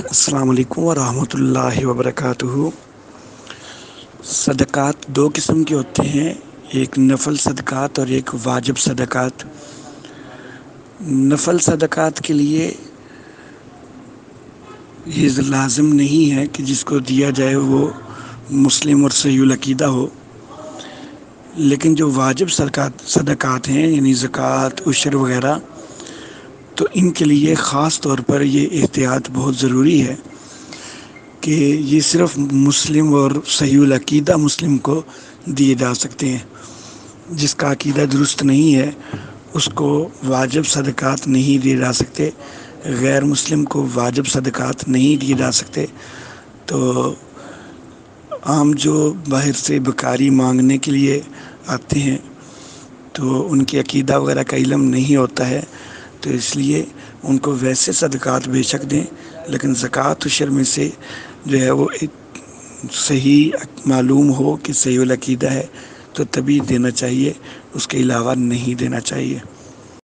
السلام علیکم ورحمۃ اللہ وبرکاتہ۔ صدقات دو قسم کے ہوتے ہیں، ایک نفل صدقات اور ایک واجب صدقات۔ نفل صدقات کے لیے یہ لازم نہیں ہے کہ جس کو دیا جائے وہ مسلم اور صحیح العقیدہ ہو، لیکن جو واجب صدقات ہیں یعنی زکوٰۃ، عشر وغیرہ، تو ان کے لیے خاص طور پر یہ احتیاط بہت ضروری ہے کہ یہ صرف مسلم اور صحیح العقیدہ مسلم کو دیے جا سکتے ہیں۔ جس کا عقیدہ درست نہیں ہے اس کو واجب صدقات نہیں دیے جا سکتے، غیر مسلم کو واجب صدقات نہیں دیے جا سکتے۔ تو عام جو باہر سے بھکاری مانگنے کے لیے آتے ہیں تو ان کی عقیدہ وغیرہ کا علم نہیں ہوتا ہے، تو اس لیے ان کو ویسے صدقات بے شک دیں، لیکن زکوٰۃ عشر میں سے جو ہے وہ صحیح معلوم ہو کہ صحیح العقیدہ ہے تو تبھی دینا چاہیے، اس کے علاوہ نہیں دینا چاہیے۔